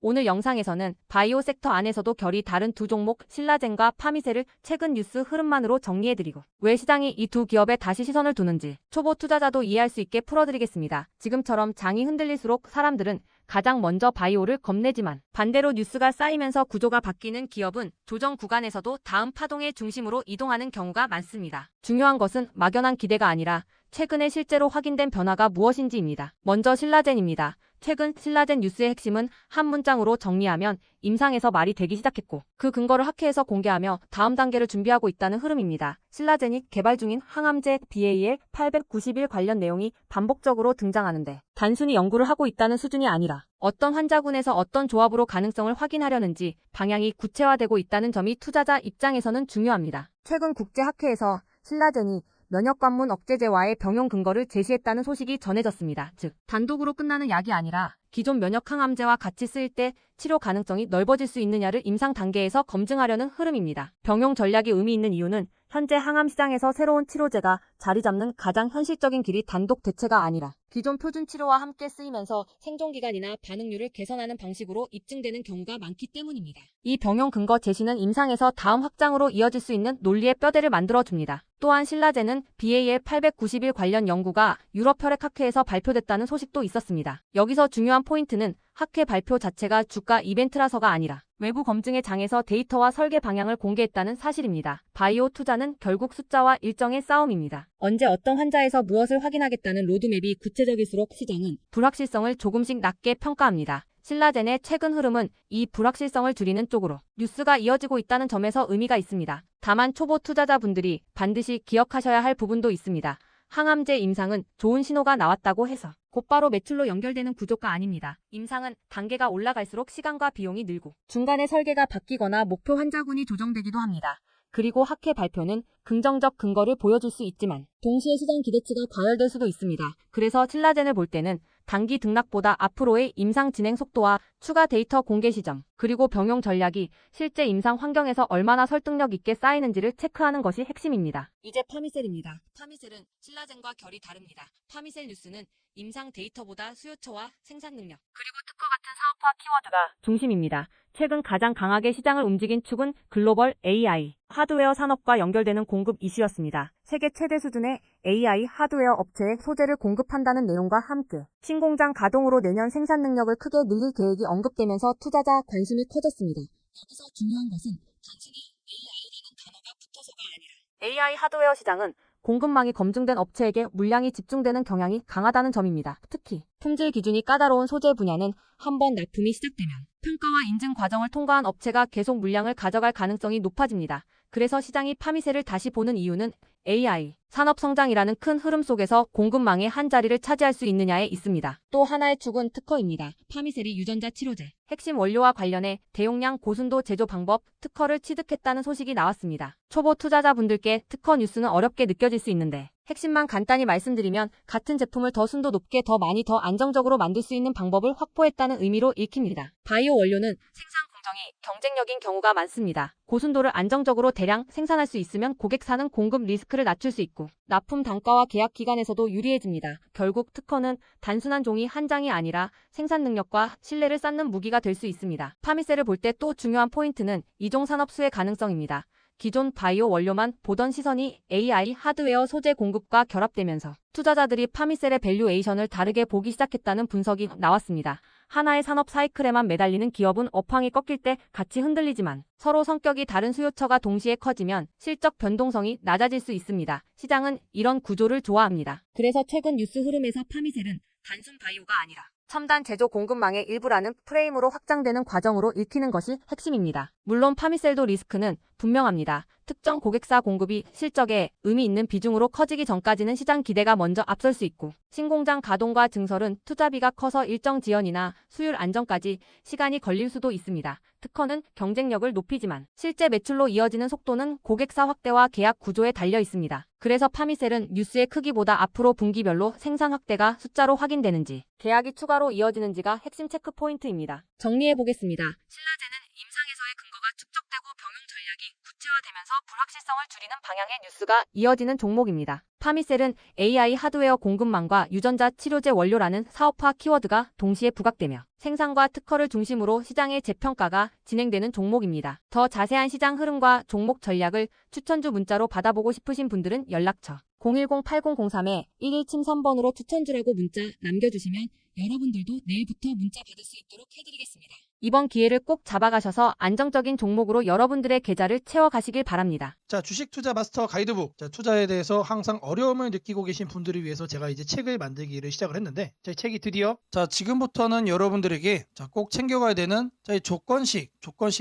오늘 영상에서는 바이오 섹터 안에서도 결이 다른 두 종목 신라젠과 파미셀을 최근 뉴스 흐름만으로 정리해드리고 왜 시장이 이 두 기업에 다시 시선을 두는지 초보 투자자도 이해할 수 있게 풀어드리겠습니다. 지금처럼 장이 흔들릴수록 사람들은 가장 먼저 바이오를 겁내지만 반대로 뉴스가 쌓이면서 구조가 바뀌는 기업은 조정 구간에서도 다음 파동의 중심으로 이동하는 경우가 많습니다. 중요한 것은 막연한 기대가 아니라 최근에 실제로 확인된 변화가 무엇인지입니다. 먼저 신라젠입니다. 최근 신라젠 뉴스의 핵심은 한 문장으로 정리하면 임상에서 말이 되기 시작했고 그 근거를 학회에서 공개하며 다음 단계를 준비하고 있다는 흐름입니다. 신라젠이 개발 중인 항암제 BAL891 관련 내용이 반복적으로 등장하는데 단순히 연구를 하고 있다는 수준이 아니라 어떤 환자군에서 어떤 조합으로 가능성을 확인하려는지 방향이 구체화되고 있다는 점이 투자자 입장에서는 중요합니다. 최근 국제학회에서 신라젠이 면역관문 억제제와의 병용 근거를 제시했다는 소식이 전해졌습니다. 즉, 단독으로 끝나는 약이 아니라 기존 면역 항암제와 같이 쓰일 때 치료 가능성이 넓어질 수 있느냐를 임상 단계에서 검증하려는 흐름입니다. 병용 전략이 의미 있는 이유는 현재 항암 시장에서 새로운 치료제가 자리 잡는 가장 현실적인 길이 단독 대체가 아니라 기존 표준 치료와 함께 쓰이면서 생존기간이나 반응률을 개선하는 방식으로 입증되는 경우가 많기 때문입니다. 이 병용 근거 제시는 임상에서 다음 확장으로 이어질 수 있는 논리의 뼈대를 만들어줍니다. 또한 신라젠은 BAL891 관련 연구가 유럽 혈액학회에서 발표됐다는 소식도 있었습니다. 여기서 중요한 포인트는 학회 발표 자체가 주가 이벤트라서가 아니라 외부 검증의 장에서 데이터와 설계 방향을 공개했다는 사실입니다. 바이오 투자는 결국 숫자와 일정의 싸움입니다. 언제 어떤 환자에서 무엇을 확인하겠다는 로드맵이 구체적일수록 시장은 불확실성을 조금씩 낮게 평가합니다. 신라젠의 최근 흐름은 이 불확실성을 줄이는 쪽으로 뉴스가 이어지고 있다는 점에서 의미가 있습니다. 다만 초보 투자자분들이 반드시 기억하셔야 할 부분도 있습니다. 항암제 임상은 좋은 신호가 나왔다고 해서 곧바로 매출로 연결되는 구조가 아닙니다. 임상은 단계가 올라갈수록 시간과 비용이 늘고 중간에 설계가 바뀌거나 목표 환자군이 조정되기도 합니다. 그리고 학회 발표는 긍정적 근거를 보여줄 수 있지만 동시에 시장 기대치가 과열될 수도 있습니다. 그래서 신라젠을 볼 때는 단기 등락보다 앞으로의 임상 진행 속도와 추가 데이터 공개 시점, 그리고 병용 전략이 실제 임상 환경에서 얼마나 설득력 있게 쌓이는지를 체크하는 것이 핵심입니다. 이제 파미셀입니다. 파미셀은 신라젠과 결이 다릅니다. 파미셀 뉴스는 임상 데이터보다 수요처와 생산 능력, 그리고 특허 같은 사업화 키워드가 중심입니다. 최근 가장 강하게 시장을 움직인 축은 글로벌 AI, 하드웨어 산업과 연결되는 공급 이슈였습니다. 세계 최대 수준의 AI 하드웨어 업체에 소재를 공급한다는 내용과 함께 신공장 가동으로 내년 생산 능력을 크게 늘릴 계획이 언급되면서 투자자 관심이 커졌습니다. 여기서 중요한 것은 단순히 AI라는 단어가 붙어서가 아니라 AI 하드웨어 시장은 공급망이 검증된 업체에게 물량이 집중되는 경향이 강하다는 점입니다. 특히 품질 기준이 까다로운 소재 분야는 한번 납품이 시작되면 평가와 인증 과정을 통과한 업체가 계속 물량을 가져갈 가능성이 높아집니다. 그래서 시장이 파미셀을 다시 보는 이유는 AI, 산업 성장이라는 큰 흐름 속에서 공급망의 한 자리를 차지할 수 있느냐에 있습니다. 또 하나의 축은 특허입니다. 파미셀이 유전자 치료제, 핵심 원료와 관련해 대용량 고순도 제조 방법, 특허를 취득했다는 소식이 나왔습니다. 초보 투자자분들께 특허 뉴스는 어렵게 느껴질 수 있는데 핵심만 간단히 말씀드리면 같은 제품을 더 순도 높게 더 많이 더 안정적으로 만들 수 있는 방법을 확보했다는 의미로 읽힙니다. 바이오 원료는 생산 공정이 경쟁력인 경우가 많습니다. 고순도를 안정적으로 대량 생산할 수 있으면 고객사는 공급 리스크를 낮출 수 있고 납품 단가와 계약 기간에서도 유리해집니다. 결국 특허는 단순한 종이 한 장이 아니라 생산 능력과 신뢰를 쌓는 무기가 될 수 있습니다. 파미셀을 볼 때 또 중요한 포인트는 이종 산업 수혜 가능성입니다. 기존 바이오 원료만 보던 시선이 AI 하드웨어 소재 공급과 결합되면서 투자자들이 파미셀의 밸류에이션을 다르게 보기 시작했다는 분석이 나왔습니다. 하나의 산업 사이클에만 매달리는 기업은 업황이 꺾일 때 같이 흔들리지만 서로 성격이 다른 수요처가 동시에 커지면 실적 변동성이 낮아질 수 있습니다. 시장은 이런 구조를 좋아합니다. 그래서 최근 뉴스 흐름에서 파미셀은 단순 바이오가 아니라 첨단 제조 공급망의 일부라는 프레임으로 확장되는 과정으로 읽히는 것이 핵심입니다. 물론 파미셀도 리스크는 분명합니다. 특정 고객사 공급이 실적에 의미 있는 비중으로 커지기 전까지는 시장 기대가 먼저 앞설 수 있고 신공장 가동과 증설은 투자비가 커서 일정 지연이나 수율 안정까지 시간이 걸릴 수도 있습니다. 특허는 경쟁력을 높이지만 실제 매출로 이어지는 속도는 고객사 확대와 계약 구조에 달려 있습니다. 그래서 파미셀은 뉴스의 크기보다 앞으로 분기별로 생산 확대가 숫자로 확인되는지 계약이 추가로 이어지는지가 핵심 체크 포인트입니다. 정리해보겠습니다. 신라젠은 임상에서의 근거가 축적되고 병용 전략이 구체화되면서 불확실성을 줄이는 방향의 뉴스가 이어지는 종목입니다. 파미셀은 AI 하드웨어 공급망과 유전자 치료제 원료라는 사업화 키워드가 동시에 부각되며 생산과 특허를 중심으로 시장의 재평가가 진행되는 종목입니다. 더 자세한 시장 흐름과 종목 전략을 추천주 문자로 받아보고 싶으신 분들은 연락처 010-8003-1173번으로 추천주라고 문자 남겨주시면 여러분들도 내일부터 문자 받을 수 있도록 해드리겠습니다. 이번 기회를 꼭 잡아가셔서 안정적인 종목으로 여러분들의 계좌를 채워가시길 바랍니다. 자, 주식 투자 마스터 가이드북. 자, 투자에 대해서 항상 어려움을 느끼고 계신 분들을 위해서 제가 이제 책을 만들기를 시작을 했는데, 자, 이 책이 드디어 지금부터는 여러분들에게 꼭 챙겨가야 되는 이 조건식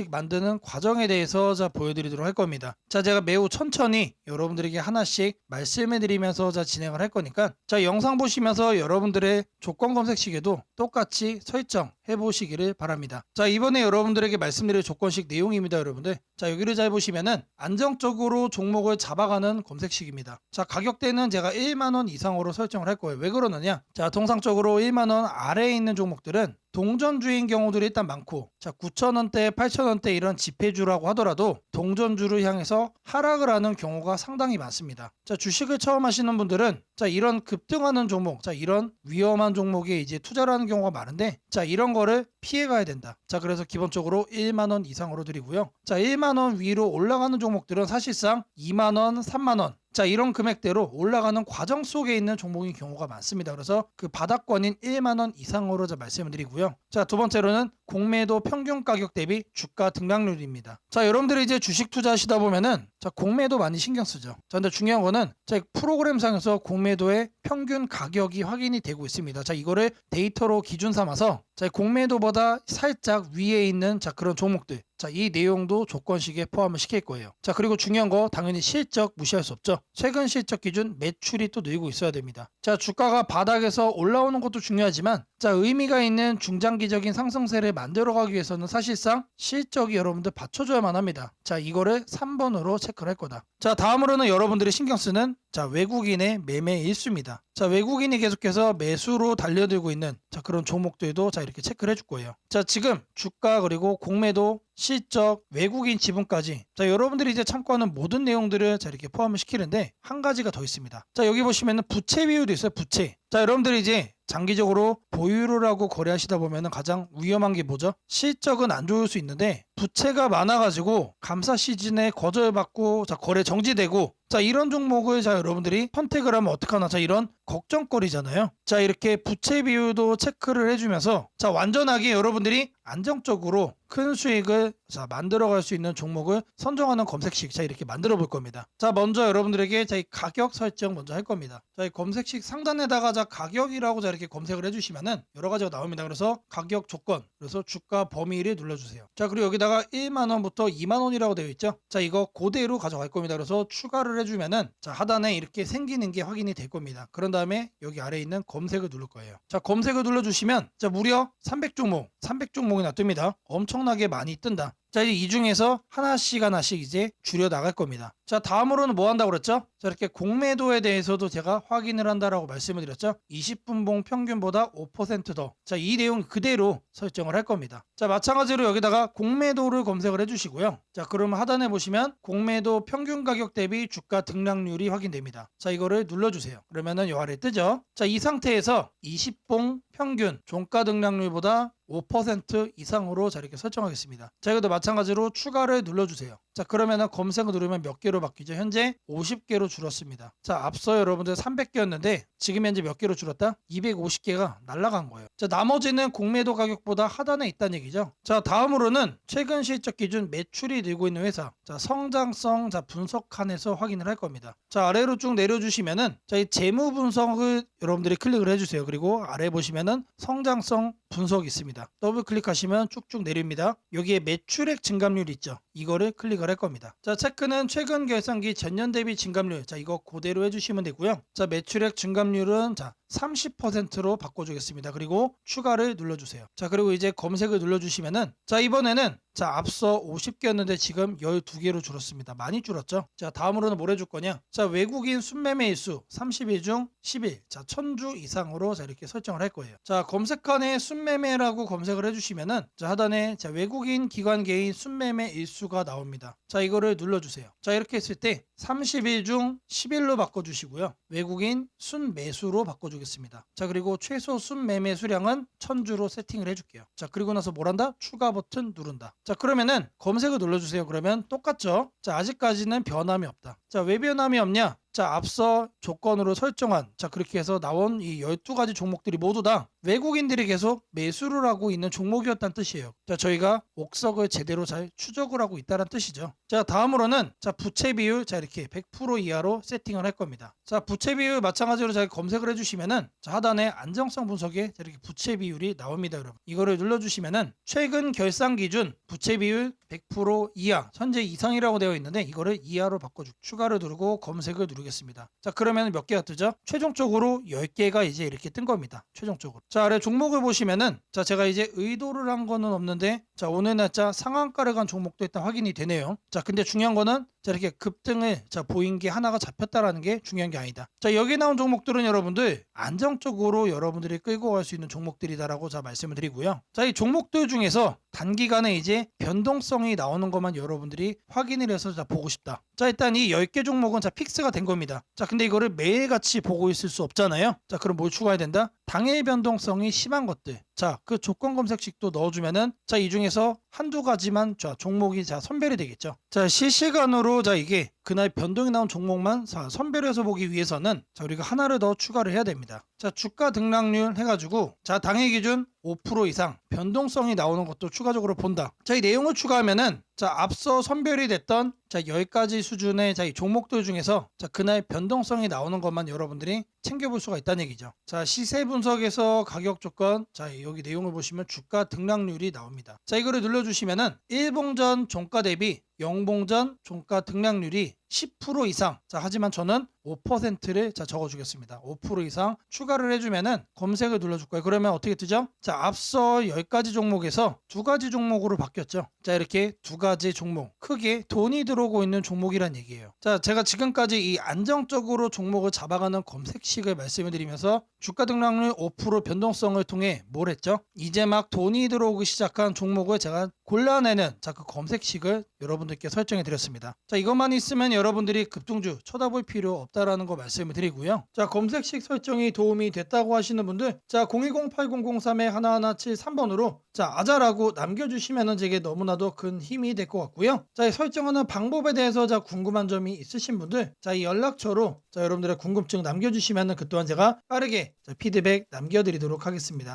만드는 과정에 대해서 보여드리도록 할 겁니다. 자, 제가 매우 천천히 여러분들에게 하나씩 말씀해 드리면서 진행을 할 거니까, 자, 영상 보시면서 여러분들의 조건 검색식에도 똑같이 설정해 보시기를 바랍니다. 자, 이번에 여러분들에게 말씀드릴 조건식 내용입니다, 여러분들. 자, 여기를 잘 보시면은 안정적으로 종목을 잡아가는 검색식입니다. 자, 가격대는 제가 1만원 이상으로 설정을 할 거예요. 왜 그러느냐? 자, 통상적으로 1만원 아래에 있는 종목들은 동전주인 경우들이 일단 많고, 자, 9,000원대, 8,000원대 이런 지폐주라고 하더라도 동전주를 향해서 하락을 하는 경우가 상당히 많습니다. 자, 주식을 처음 하시는 분들은 자, 이런 급등하는 종목, 자, 이런 위험한 종목에 이제 투자를 하는 경우가 많은데, 자, 이런 거를 피해 가야 된다. 자, 그래서 기본적으로 1만원 이상으로 드리고요. 자, 1만원 위로 올라가는 종목들은 사실상 2만원, 3만원, 자, 이런 금액대로 올라가는 과정 속에 있는 종목인 경우가 많습니다. 그래서 그 바닥권인 1만원 이상으로 말씀을 드리고요. 자, 두 번째로는 공매도 평균 가격 대비 주가 등락률입니다. 자, 여러분들이 이제 주식 투자하시다 보면은 자, 공매도 많이 신경 쓰죠. 자, 근데 중요한 거는 자, 프로그램상에서 공매도의 평균 가격이 확인이 되고 있습니다. 자, 이거를 데이터로 기준 삼아서 자, 공매도보다 살짝 위에 있는 자, 그런 종목들, 자, 이 내용도 조건식에 포함을 시킬 거예요. 자, 그리고 중요한 거 당연히 실적 무시할 수 없죠. 최근 실적 기준 매출이 또 늘고 있어야 됩니다. 자, 주가가 바닥에서 올라오는 것도 중요하지만 자, 의미가 있는 중장기적인 상승세를 만들어가기 위해서는 사실상 실적이 여러분들 받쳐줘야만 합니다. 자, 이거를 3번으로 체크를 할 거다. 자, 다음으로는 여러분들이 신경 쓰는 자, 외국인의 매매 일수입니다. 자, 외국인이 계속해서 매수로 달려들고 있는 자, 그런 종목들도 자, 이렇게 체크를 해줄 거예요. 자, 지금 주가 그리고 공매도 실적, 외국인 지분까지 자, 여러분들이 이제 참고하는 모든 내용들을 자, 이렇게 포함을 시키는데 한 가지가 더 있습니다. 자, 여기 보시면은 부채 비율도 있어요. 부채. 자, 여러분들이 이제 장기적으로 보유를 하고 거래하시다 보면 가장 위험한 게 뭐죠? 실적은 안 좋을 수 있는데 부채가 많아가지고 감사 시즌에 거절받고 자, 거래 정지되고 자, 이런 종목을 자, 여러분들이 선택을 하면 어떡하나, 자, 이런 걱정거리잖아요. 자, 이렇게 부채 비율도 체크를 해주면서 자, 완전하게 여러분들이 안정적으로 큰 수익을 자, 만들어갈 수 있는 종목을 선정하는 검색식 자, 이렇게 만들어 볼 겁니다. 자, 먼저 여러분들에게 자, 이 가격 설정 먼저 할 겁니다. 자, 이 검색식 상단에다가 자, 가격이라고 자, 이렇게 검색을 해주시면은 여러 가지가 나옵니다. 그래서 가격 조건, 그래서 주가 범위를 눌러주세요. 자, 그리고 여기다가 1만원부터 2만원이라고 되어 있죠. 자, 이거 그대로 가져갈 겁니다. 그래서 추가를 해주면은 자, 하단에 이렇게 생기는 게 확인이 될 겁니다. 그런 다음에 여기 아래에 있는 검색을 누를 거예요. 자, 검색을 눌러주시면 자, 무려 300종목이나 뜹니다. 엄청나게 많이 뜬다. 자, 이제 이 중에서 하나씩 이제 줄여 나갈 겁니다. 자, 다음으로는 뭐 한다고 그랬죠? 자, 이렇게 공매도에 대해서도 제가 확인을 한다라고 말씀을 드렸죠. 20분봉 평균보다 5% 더. 자, 이 내용 그대로 설정을 할 겁니다. 자, 마찬가지로 여기다가 공매도를 검색을 해주시고요. 자, 그러면 하단에 보시면 공매도 평균 가격 대비 주가 등락률이 확인됩니다. 자, 이거를 눌러주세요. 그러면은 요 아래 뜨죠. 자, 이 상태에서 20봉 평균 종가 등락률보다 5% 이상으로 자, 이렇게 설정하겠습니다. 자, 이것도 마찬가지로 추가를 눌러주세요. 자, 그러면은 검색을 누르면 몇 개로 바뀌죠? 현재 50개로 줄었습니다. 자, 앞서 여러분들 300개였는데 지금 현재 몇 개로 줄었다? 250개가 날라간 거예요. 자, 나머지는 공매도 가격보다 하단에 있다는 얘기죠. 자, 다음으로는 최근 실적 기준 매출이 늘고 있는 회사. 자, 성장성 자, 분석 칸에서 확인을 할 겁니다. 자, 아래로 쭉 내려주시면은 자, 이 재무 분석을 여러분들이 클릭을 해주세요. 그리고 아래 보시면은 성장성 분석이 있습니다. 더블 클릭하시면 쭉쭉 내립니다. 여기에 매출액 증감률 있죠. 이거를 클릭을 할 겁니다. 자, 체크는 최근 결산기 전년 대비 증감률. 자, 이거 그대로 해주시면 되고요. 자, 매출액 증감률은 자, 30%로 바꿔주겠습니다. 그리고 추가를 눌러주세요. 자, 그리고 이제 검색을 눌러주시면은 자, 이번에는 자, 앞서 50개였는데 지금 12개로 줄었습니다. 많이 줄었죠? 자, 다음으로는 뭘 해줄 거냐? 자, 외국인 순매매 일수 30일 중 10일. 자, 1000주 이상으로 자, 이렇게 설정을 할 거예요. 자, 검색칸에 순매매라고 검색을 해주시면은 자, 하단에 자, 외국인 기관 개인 순매매 일수가 나옵니다. 자, 이거를 눌러주세요. 자, 이렇게 했을 때 30일 중 10일로 바꿔주시고요. 외국인 순매수로 바꿔주겠습니다. 자, 그리고 최소 순매매 수량은 1000주로 세팅을 해줄게요. 자, 그리고 나서 뭘 한다? 추가 버튼 누른다. 자, 그러면은 검색을 눌러주세요. 그러면 똑같죠? 자, 아직까지는 변함이 없다. 자, 왜 변함이 없냐? 자, 앞서 조건으로 설정한 자, 그렇게 해서 나온 이 12가지 종목들이 모두 다 외국인들이 계속 매수를 하고 있는 종목이었다는 뜻이에요. 자, 저희가 옥석을 제대로 잘 추적을 하고 있다는 뜻이죠. 자, 다음으로는 자, 부채 비율 자, 이렇게 100% 이하로 세팅을 할 겁니다. 자, 부채 비율 마찬가지로 잘 검색을 해주시면은 자, 하단에 안정성 분석에 자, 이렇게 부채 비율이 나옵니다, 여러분. 이거를 눌러주시면은 최근 결산 기준 부채 비율 100% 이하, 현재 이상이라고 되어 있는데 이거를 이하로 바꿔주고 추가를 누르고 검색을 누르겠습니다. 자, 그러면 몇 개가 뜨죠? 최종적으로 10개가 이제 이렇게 뜬 겁니다. 최종적으로. 자, 아래 종목을 보시면은 자, 제가 이제 의도를 한 거는 없는데 자, 오늘 날짜 상한가를 간 종목도 일단 확인이 되네요. 자, 근데 중요한 거는 자, 이렇게 급등을 자, 보인 게 하나가 잡혔다라는 게 중요한 게 아니다. 자, 여기 나온 종목들은 여러분들 안정적으로 여러분들이 끌고 갈 수 있는 종목들이다라고 자, 말씀을 드리고요. 자, 이 종목들 중에서 단기간에 이제 변동성이 나오는 것만 여러분들이 확인을 해서 자, 보고 싶다. 자, 일단 이 10개 종목은 자, 픽스가 된 겁니다. 자, 근데 이거를 매일같이 보고 있을 수 없잖아요. 자, 그럼 뭘 추가해야 된다? 당일 변동성이 심한 것들. 자, 그 조건 검색식도 넣어주면은 자, 이 중에서 한두 가지만 자, 종목이 자, 선별이 되겠죠. 자, 실시간으로 자, 이게 그날 변동이 나온 종목만 자, 선별해서 보기 위해서는 자, 우리가 하나를 더 추가를 해야 됩니다. 자, 주가 등락률 해가지고 자, 당일 기준 5% 이상 변동성이 나오는 것도 추가적으로 본다. 자, 이 내용을 추가하면은 자, 앞서 선별이 됐던 자, 10가지 수준의 자, 이 종목들 중에서 자, 그날 변동성이 나오는 것만 여러분들이 챙겨볼 수가 있다는 얘기죠. 자, 시세 분석에서 가격 조건 자, 여기 내용을 보시면 주가 등락률이 나옵니다. 자, 이거를 눌러주시면은 1봉전 종가 대비 0봉전 종가 등락률이 10% 이상. 자, 하지만 저는 5%를 자, 적어주겠습니다. 5% 이상 추가를 해주면은 검색을 눌러줄 거예요. 그러면 어떻게 뜨죠? 자, 앞서 10가지 종목에서 2가지 종목으로 바뀌었죠. 자, 이렇게 2가지 종목. 크게 돈이 들어오고 있는 종목이란 얘기예요. 자, 제가 지금까지 이 안정적으로 종목을 잡아가는 검색식을 말씀을 드리면서 주가 등락률 5% 변동성을 통해 뭘 했죠? 이제 막 돈이 들어오기 시작한 종목을 제가 골라내는 자, 그 검색식을 여러분들께 설정해 드렸습니다. 자, 이것만 있으면 여러분들이 급등주 쳐다볼 필요 없다라는 거 말씀을 드리고요. 자, 검색식 설정이 도움이 됐다고 하시는 분들 자, 010-8003-1173번으로 자, 아자라고 남겨주시면은 제게 너무나도 큰 힘이 될 것 같고요. 자, 이 설정하는 방법에 대해서 자, 궁금한 점이 있으신 분들 자, 이 연락처로 자, 여러분들의 궁금증 남겨주시면은 그 또한 제가 빠르게 자, 피드백 남겨드리도록 하겠습니다.